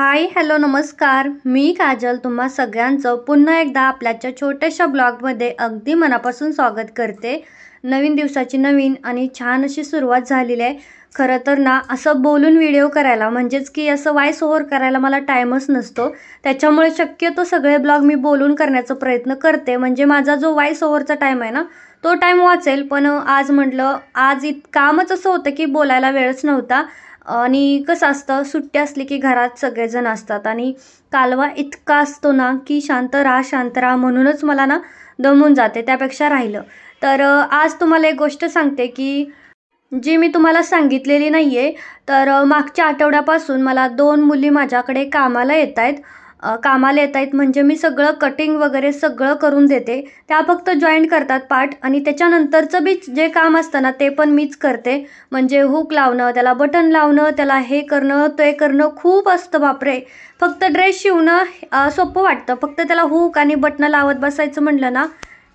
Hi hello नमस्कार. मी काजल तुम्हा सगळ्यांचं पुन्हा एकदा आपल्याच्या छोट्याशा ब्लॉगमध्ये अगदी मनापासून स्वागत करते. नवीन दिवसाची नवीन आणि छान अशी सुरुवात झालेली आहे. खरं तर ना असं बोलून व्हिडिओ करायला म्हणजेच की असं व्हॉइस ओव्हर करायला मला टाईमच नसतो. त्याच्यामुळे शक्यतो सगळे ब्लॉग मी बोलून करण्याचा प्रयत्न करते, म्हणजे माझा जो व्हॉइस ओव्हरचा टाईम आहे ना तो टाईम वाचेल. पण आज म्हटलं आज कामच असं होतं की बोलायला वेळच नव्हता. आणि कसं असतं सुट्टी असली की घरात सगळेजण असतात आणि कालवा इतका असतो ना की शांत राहा म्हणूनच मला ना दमून जाते, त्यापेक्षा राहिलं. तर आज तुम्हाला एक गोष्ट सांगते की जी मी तुम्हाला सांगितलेली नाही आहे. तर मागच्या आठवड्यापासून मला 2 मुली माझ्याकडे कामाला येत आहेत म्हणजे मी सगळं कटिंग वगैरे सगळं करून देते. त्या फक्त जॉईंट करतात पार्ट आणि त्याच्यानंतरचं बी जे काम असतं ना ते पण मीच करते. म्हणजे हुक लावणं, त्याला बटन लावणं, त्याला हे करणं ते करणं खूप असतं बापरे. फक्त ड्रेस शिवणं सोपं वाटतं, फक्त त्याला हुक आणि बटणं लावत बसायचं म्हटलं ना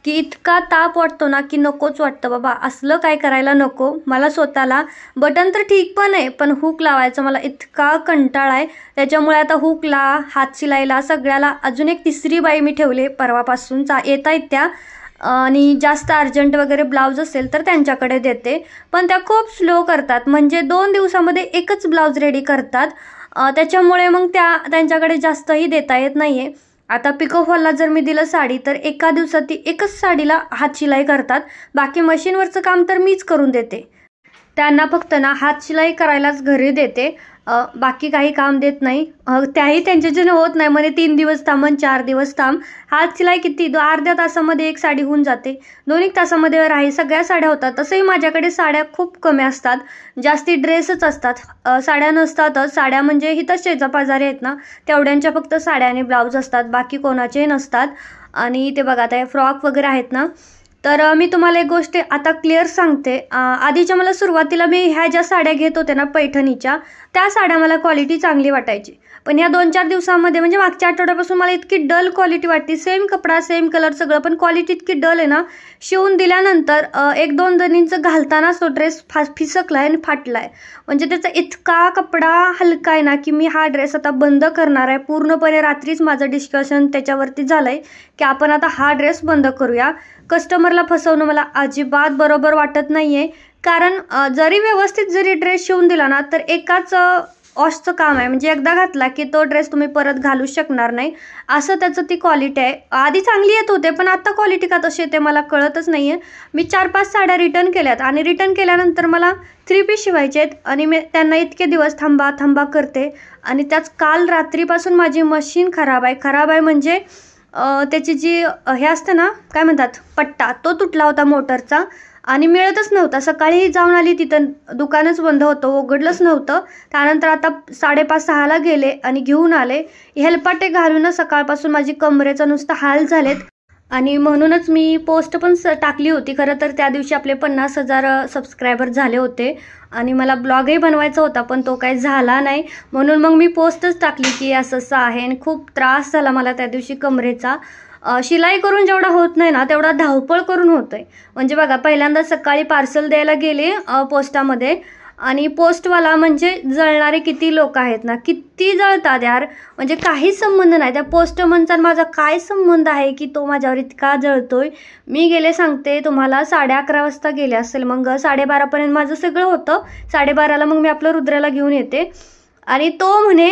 की इतका ताप वाटतो ना की नकोच वाटतं बाबा, असलं काय करायला नको. मला स्वतःला बटन तर ठीक पण आहे, पण हुक लावायचं मला इतका कंटाळा आहे. त्याच्यामुळे आता हुकला, हात शिलाईला सगळ्याला अजून एक 3री बाई मी ठेवले परवापासून येत आहेत त्या. आणि जास्त अर्जंट वगैरे ब्लाऊज असेल तर त्यांच्याकडे देते, पण त्या खूप स्लो करतात. म्हणजे 2 दिवसामध्ये एकच ब्लाऊज रेडी करतात. त्याच्यामुळे मग त्यांच्याकडे जास्तही देता येत नाही आहे. आता पिको फॉलला जर मी दिलं साडी तर एका दिवसात ती एकच साडीला हात शिलाई करतात. बाकी मशीनवरचं काम तर मीच करून देते. त्यांना फक्त ना हात शिलाई करायलाच घरी देते, बाकी काही काम देत नाही. त्याही त्यांच्याच्याने होत नाही, म्हणजे 3 दिवस थांब 4 दिवस थांब. हात शिलाई किती अर्ध्या तासामध्ये एक साडी होऊन जाते, 2-1 तासामध्ये राही सगळ्या साड्या होतात. तसंही माझ्याकडे साड्या खूप कमी असतात, जास्ती ड्रेसच असतात, साड्या नसतातच. साड्या म्हणजे हिथंच शेजापाजारी आहेत ना तेवढ्यांच्या फक्त साड्या आणि ब्लाऊज असतात, बाकी कोणाचेही नसतात. आणि ते बघा आता फ्रॉक वगैरे आहेत ना. तर मी तुम्हाला एक गोष्ट आता क्लिअर सांगते. आधीच्या मला सुरुवातीला मी ह्या ज्या साड्या घेत होते ना पैठणीच्या, त्या साड्या मला क्वालिटी चांगली वाटायची. पण या 2-4 दिवसामध्ये म्हणजे मागच्या आठवड्यापासून मला इतकी डल क्वालिटी वाटते. सेम कपडा सेम कलर सगळं, पण क्वालिटी इतकी डल आहे ना. शिवून दिल्यानंतर 1-2 जणींचं घालतानाच तो ड्रेस फिसकला आहे आणि फाटला आहे. म्हणजे त्याचा इतका कपडा हलका आहे ना की मी हा ड्रेस आता बंद करणार आहे. पूर्णपणे रात्रीच माझं डिस्कशन त्याच्यावरती झालं आहे की आपण आता हा ड्रेस बंद करूया. कस्टमरला फसवणं मला अजिबात बरोबर वाटत नाही आहे. कारण जरी व्यवस्थित जरी ड्रेस शिवून दिला ना तर एकाच वॉशचं काम आहे, म्हणजे एकदा घातला की तो ड्रेस तुम्ही परत घालू शकणार नाही, असं त्याचं ती क्वालिटी आहे. आधी चांगली येत होते पण आता क्वालिटी का तशी येते मला कळतच नाही आहे. मी 4-5 साड्या रिटर्न केल्यात आणि रिटर्न केल्यानंतर मला 3 पीस शिवायचे आहेत आणि मी त्यांना इतके दिवस थांबा करते. आणि त्याच काल रात्रीपासून माझी मशीन खराब आहे म्हणजे त्याची जी हे असतं ना काय म्हणतात पट्टा, तो तुटला होता मोटरचा आणि मिळतच नव्हता. सकाळी जाऊन आली तिथं दुकानच बंद होतं, उघडलंच नव्हतं. त्यानंतर आता 5:30-6ला गेले आणि घेऊन आले. हेलपाटे घालूनच सकाळपासून माझी कमरेचं नुसतं हाल झालेत. आणि म्हणूनच मी पोस्ट पण टाकली होती. खरं तर त्या दिवशी आपले 50,000 सबस्क्रायबर झाले होते आणि मला ब्लॉगही बनवायचा होता, पण तो काही झाला नाही. म्हणून मग मी पोस्टच टाकली की असं आहे. आणि खूप त्रास झाला मला त्या दिवशी कमरेचा. शिलाई करून जेवढा होत नाही ना तेवढा धावपळ करून होतोय. म्हणजे बघा पहिल्यांदा सकाळी पार्सल द्यायला गेले पोस्टामध्ये आणि पोस्टवाला म्हणजे जळणारे किती लोक आहेत ना, किती जळतात यार. म्हणजे काहीच संबंध नाही त्या पोस्टमनचा माझा, काय संबंध आहे की तो माझ्यावर इतका जळतोय. मी गेले सांगते तुम्हाला 11:30 वाजता गेले असेल, मग 12:30पर्यंत माझं सगळं होतं. 12:30ला मग मी आपलं रुद्राला घेऊन येते आणि तो म्हणे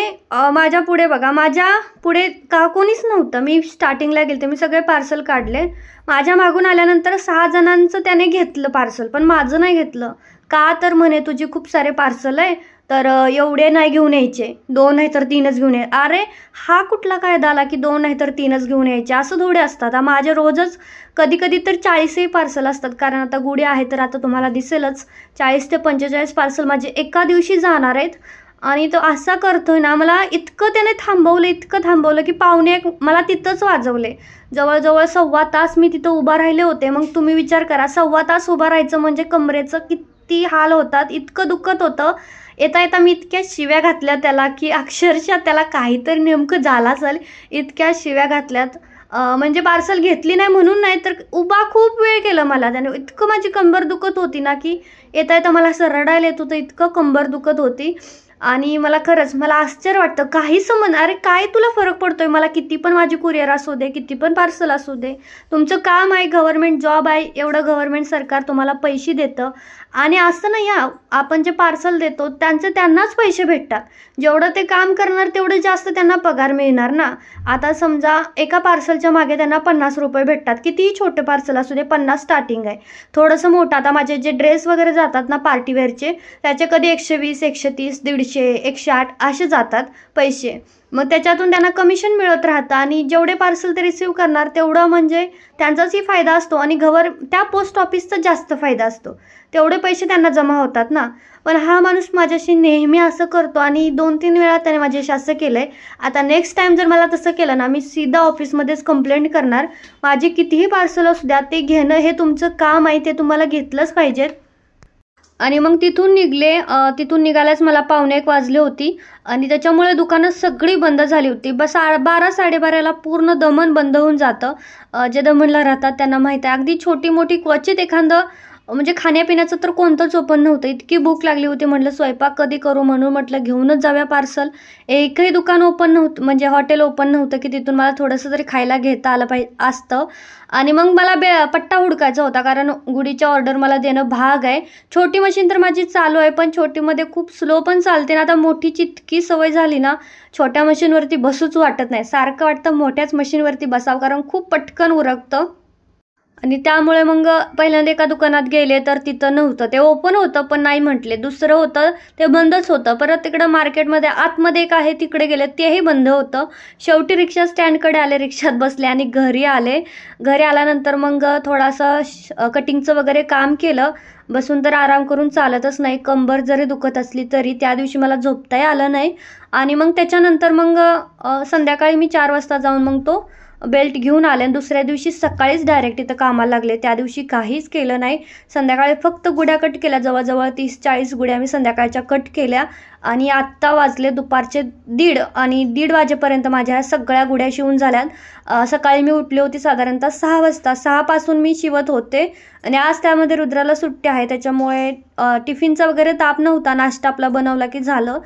माझ्या पुढे बघा, माझ्या पुढे का कोणीच नव्हतं. मी स्टार्टिंगला गेले मी सगळे पार्सल काढले. माझ्या मागून आल्यानंतर 6 जणांचं त्याने घेतलं पार्सल, पण माझं नाही घेतलं. का तर म्हणे तुझी खूप सारे पार्सल आहे तर एवढे नाही घेऊन यायचे, 2 नाही तर 3च घेऊन यायचे. अरे हा कुठला कायदा आला की 2 नाही तर 3च घेऊन यायचे, असं थोडे असतात. माझे रोजच कधी तर 40ही पार्सल असतात, कारण आता गुढी आहे तर आता तुम्हाला दिसेलच 40 ते 45 पार्सल माझे एका दिवशी जाणार आहेत. आणि तो असा करतोय ना, मला इतकं त्याने थांबवलं की 1:45 मला तिथंच वाजवले. जवळजवळ 1.25 तास मी तिथं उभा राहिले होते. मग तुम्ही विचार करा 1.25 तास उभा राहायचं म्हणजे कमरेचं किती हाल होतात, इतकं दुखत होतं. येता मी इतक्या शिव्या घातल्या त्याला की अक्षरशः त्याला काहीतरी नेमकं झालं असेल, इतक्या शिव्या घातल्यात. म्हणजे पार्सल घेतली नाही म्हणून नाही तर उभा खूप वेळ केलं मला त्याने. इतकं माझी कंबर दुखत होती ना की येता मला असं रडायला येत होतं, इतकं कंबर दुखत होती. आणि मला खरंच मला आश्चर्य वाटतं, काही संबंध, अरे काय तुला फरक पडतोय, मला किती पण माझी कुरिअर असू दे, किती पण पार्सल असू दे, तुमचं काम आहे, गव्हर्नमेंट जॉब आहे, एवढं गव्हर्नमेंट सरकार तुम्हाला पैसे देतं. आणि असं नाही, आपण जे पार्सल देतो त्यांनाच पैसे भेटतात. जेवढं ते काम करणार तेवढं जास्त त्यांना पगार मिळणार ना. आता समजा एका पार्सलच्या मागे त्यांना 50 रुपये भेटतात, कितीही छोटे पार्सल असू दे 50 स्टार्टिंग आहे. थोडंसं मोठं, आता माझे जे ड्रेस वगैरे जातात ना पार्टीवेअरचे, त्याचे कधी 120, 130, 150, 108 असे जातात पैसे. मग त्याच्यातून त्यांना कमिशन मिळत राहतं आणि जेवढे पार्सल ते रिसीव करणार तेवढं म्हणजे त्यांचाही फायदा असतो आणि त्या पोस्ट ऑफिसचा जास्त फायदा असतो, तेवढे पैसे त्यांना जमा होतात ना. पण हा माणूस माझ्याशी नेहमी असं करतो आणि 2-3 वेळा त्याने माझ्याशी असं केलं आहे. आता नेक्स्ट टाईम जर मला तसं केलं ना, मी सीधा ऑफिसमध्येच कंप्लेंट करणार. माझे कितीही पार्सल असू द्या, ते घेणं हे तुमचं काम आहे, ते तुम्हाला घेतलंच पाहिजे. आणि मग तिथून तिथून निघायलाच मला 1:45 वाजले होती आणि त्याच्यामुळे दुकानं सगळी बंद झाली होती. बस 12-12:30ला पूर्ण दमन बंद होऊन जातं. जे दमनला राहतात त्यांना माहीत आहे. अगदी छोटी मोठी क्वचित एखादं म्हणजे खाण्यापिण्याचं तर कोणतंच ओपन नव्हतं. इतकी भूक लागली होती, म्हटलं स्वयंपाक कधी करू, म्हणून म्हटलं घेऊनच जाऊया पार्सल. एकही दुकान ओपन नव्हतं, म्हणजे हॉटेल ओपन नव्हतं की तिथून मला थोडंसं तरी खायला घेता आलं असतं. आणि मग मला पट्टा हुडकायचा होता, कारण गुढीच्या ऑर्डर मला देणं भाग आहे. छोटी मशीन तर माझी चालू आहे, पण छोटीमध्ये खूप स्लो पण चालते ना. आता मोठीची इतकी सवय झाली ना, छोट्या मशीनवरती बसूच वाटत नाही, सारखं वाटतं मोठ्याच मशीनवरती बसावं, कारण खूप पटकन उरकतं. आणि त्यामुळे मग पहिल्यांदा एका दुकानात गेले तर तिथं नव्हतं, ते ओपन होतं पण नाही म्हटले. दुसरं होतं ते बंदच होतं. परत तिकडं मार्केटमध्ये आतमध्ये एक आहे तिकडे गेले, तेही बंद होतं. शेवटी रिक्षा स्टँडकडे आले, रिक्षात बसले आणि घरी आले. घरी आल्यानंतर मग थोडासा कटिंगचं वगैरे काम केलं. बसून तर आराम करून चालतच नाही, कंबर जरी दुखत असली तरी. त्या दिवशी मला झोपताही आलं नाही. आणि मग त्याच्यानंतर मग संध्याकाळी मी 4 वाजता जाऊन मग तो बेल्ट घेऊन आले आणि दुसऱ्या दिवशी सकाळीच डायरेक्ट इथं कामाला लागले. त्या दिवशी काहीच केलं नाही. संध्याकाळी फक्त गुड्या कट केल्या, जवळजवळ 30-40 गुड्या मी संध्याकाळच्या कट केल्या. आणि आत्ता वाजले दुपारचे 1:30 आणि 1:30 वाजेपर्यंत माझ्या ह्या सगळ्या गुड्या शिवून झाल्यात. सकाळी मी उठले होते साधारणतः 6 वाजता, 6 पासून मी शिवत होते. आणि आज त्यामध्ये रुद्राला सुट्टी आहे, त्याच्यामुळे टिफिनचा वगैरे ताप नव्हता, नाश्ता आपला बनवला की झालं,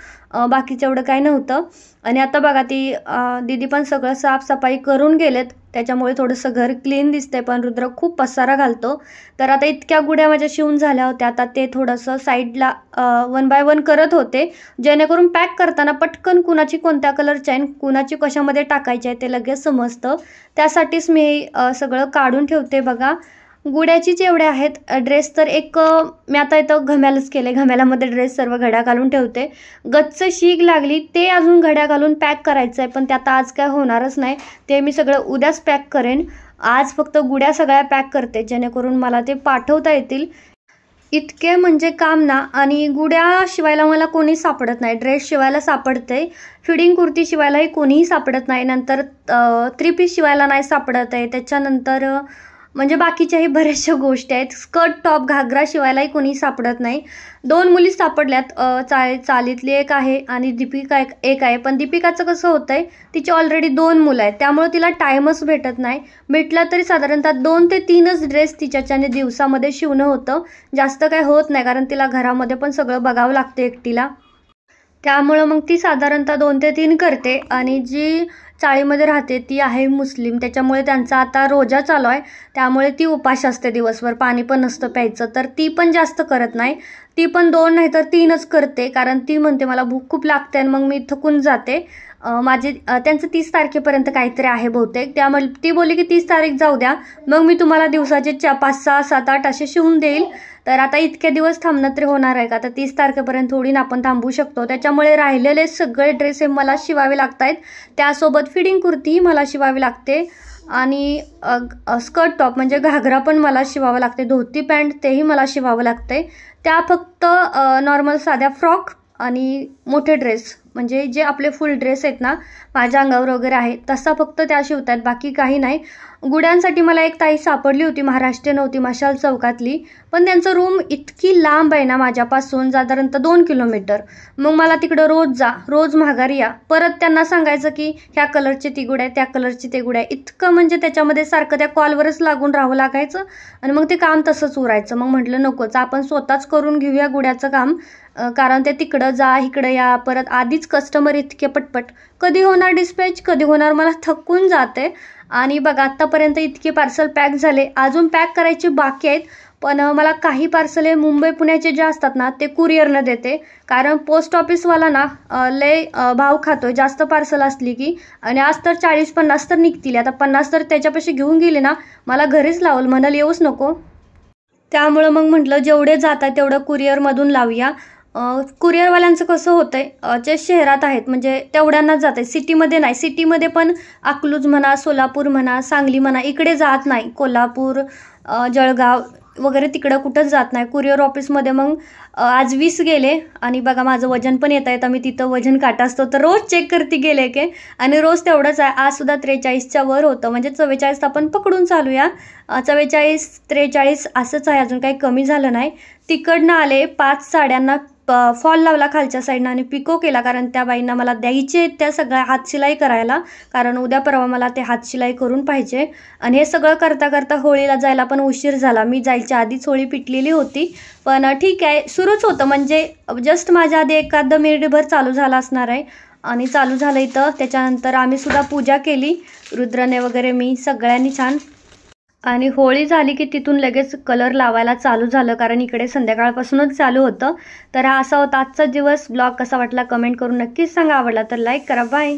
बाकीचं एवढं काही नव्हतं. आणि आता बघा ती दीदी पण सगळं साफसफाई करून गेलेत, त्याच्यामुळे थोडंसं घर क्लीन दिसतंय. पण रुद्र खूप पसारा घालतो. तर आता इतक्या गुड्या माझ्या शिवून झाल्या होत्या, आता ते थोडंसं साईडला 1 बाय 1 करत होते, जेणेकरून पॅक करताना पटकन कुणाची कोणत्या कलरची आहे, कुणाची कशामध्ये टाकायची आहे ते लगेच समजतं. त्यासाठीच मी सगळं काढून ठेवते. बघा गुड्याचीच एवढ्या आहेत. ड्रेस तर एक मी आता इथं घम्यालच केले, घम्यालामध्ये ड्रेस सर्व घड्या घालून ठेवते. गच्च शीग लागली, ते अजून घड्या घालून पॅक करायचं आहे, पण ते आता आज काय होणारच नाही, ते मी सगळं उद्याच पॅक करेन. आज फक्त गुड्या सगळ्या पॅक करते, जेणेकरून मला ते पाठवता येतील. इतके म्हणजे काम ना. आणि गुड्या शिवायला मला कोणी सापडत नाही, ड्रेस शिवायला सापडते, फिडिंग कुर्ती शिवायलाही कोणीही सापडत नाही, नंतर 3 पीस शिवायला नाही सापडत आहे. त्याच्यानंतर म्हणजे बाकीच्याही बऱ्याचशा गोष्टी आहेत. स्कर्ट टॉप घागरा शिवायलाही कोणी सापडत नाही. 2 मुली सापडल्यात, चालीतली एक आहे आणि दीपिका एक आहे. पण दीपिकाचं कसं होतंय, तिची ऑलरेडी 2 मुलं आहेत, त्यामुळे तिला टाईमच भेटत नाही. भेटला तरी साधारणतः 2 ते 3च ड्रेस तिच्याच्याने दिवसामध्ये शिवणं होतं, जास्त काय होत नाही, कारण तिला घरामध्ये पण सगळं बघावं लागतं एकटीला. त्यामुळं मग ती साधारणतः 2 ते 3 करते. आणि जी चाळीमध्ये राहते ती आहे मुस्लिम, त्याच्यामुळे त्यांचा आता रोजा चालू आहे, त्यामुळे ती उपाशी असते दिवसभर, पाणी पण नसतं प्यायचं, तर ती पण जास्त करत नाही. ती पण 2 नाही तर 3च करते, कारण ती म्हणते मला भूक खूप लागते आणि मग मी थकून जाते. त्यांचं 30 तारखेपर्यंत काहीतरी आहे बहुतेक, त्यामुळे ती बोलली की 30 तारीख जाऊ द्या, मग मी तुम्हाला दिवसाचे 5, 6, 7, 8 असे शिवून देईल. तर आता इतके दिवस थांबणं तरी होणार आहे का, आता 30 तारखेपर्यंत थोडी ना आपण थांबू शकतो. त्याच्यामुळे राहिलेले सगळे ड्रेस हे मला शिवावे लागत आहेत. त्यासोबत फिडिंग कुर्तीही मला शिवावी लागते आणि स्कर्ट टॉप म्हणजे घागरा पण मला शिवावं लागते, धोती पॅन्ट तेही मला शिवावं लागते. त्या फक्त नॉर्मल साध्या फ्रॉक आणि मोठे ड्रेस म्हणजे जे आपले फुल ड्रेस आहेत ना, माझ्या अंगावर वगैरे आहे तसा फक्त त्या शिवतात, बाकी काही नाही. गुड्यांसाठी मला एक ताई सापडली होती, महाराष्ट्रीयन होती, मशाल चौकातली. पण त्यांचं रूम इतकी लांब आहे ना माझ्यापासून, साधारणतः 2 किलोमीटर. मग मला तिकडं रोज जा, रोज माघारी या. परत त्यांना सांगायचं की ह्या कलरची ती गुड आहे, त्या कलरची ते गुड आहे. इतकं म्हणजे त्याच्यामध्ये सारखं त्या कॉलवरच लागून राहावं लागायचं आणि मग ते काम तसंच उरायचं. मग म्हटलं नकोच, आपण स्वतःच करून घेऊया गुड्याचं काम. कारण ते तिकडं जा इकडं या, परत आधीच कस्टमर इतके पटपट, कधी होणार डिस्पॅच, कधी होणार, मला थकून जाते. आणि बघा आत्तापर्यंत इतके पार्सल पॅक झाले, अजून पॅक करायचे बाकी आहेत. पण मला काही पार्सल हे मुंबई पुण्याचे जे असतात ना ते कुरिअरनं देते, कारण पोस्ट ऑफिसवाला ना लय भाव खातोय जास्त पार्सल असली की. आणि आज तर 40-50 तर निघतील, आता 50 तर त्याच्यापाशी घेऊन गेले ना मला घरीच लावल, म्हणाल येऊच नको. त्यामुळं मग म्हटलं जेवढे जात आहे तेवढं कुरिअरमधून लावूया. कुरिअरवाल्यांचं कसं होतंय, जे शहरात आहेत म्हणजे तेवढ्यांनाच जात आहे, सिटीमध्ये नाही. सिटीमध्ये पण अकलूज म्हणा, सोलापूर म्हणा, सांगली म्हणा, इकडे जात नाही. कोल्हापूर, जळगाव वगैरे तिकडं कुठंच जात नाही कुरिअर ऑफिसमध्ये. मग आज 20 गेले आणि बघा माझं वजन पण येत आहे. तर मी तिथं वजन काटा असतो तर रोज चेक करते गेले की, आणि रोज तेवढंच आहे. आज सुद्धा 43च्या वर होतं, म्हणजे 44 आपण पकडून चालूया. 44-43 असंच आहे, अजून काही कमी झालं नाही. तिकडनं आले 5 साड्यांना फॉल लावला खालच्या साईडनं आणि पिको केला, कारण त्या बाईंना मला द्यायचे त्या सगळ्या हातशिलाई करायला, कारण उद्या परवा मला ते हातशिलाई करून पाहिजे. आणि हे सगळं करता करता होळीला जायला पण उशीर झाला. मी जायच्या आधीच होळी पिटलेली होती, पण ठीक आहे सुरूच होतं, म्हणजे जस्ट माझ्या आधी एखादं मिनिटभर चालू झाला असणार आहे. आणि चालू झालं इथं. त्याच्यानंतर आम्ही सुद्धा पूजा केली, रुद्रने वगैरे, मी सगळ्यांनी छान. आणि होळी झाली की तिथून लगेच कलर लावायला चालू झालं, कारण इकडे संध्याकाळपासूनच चालू होतं. तर हा असा होता आजचा दिवस. ब्लॉग कसा वाटला कमेंट करून नक्कीच सांगा. आवडला तर लाईक करा. बाय.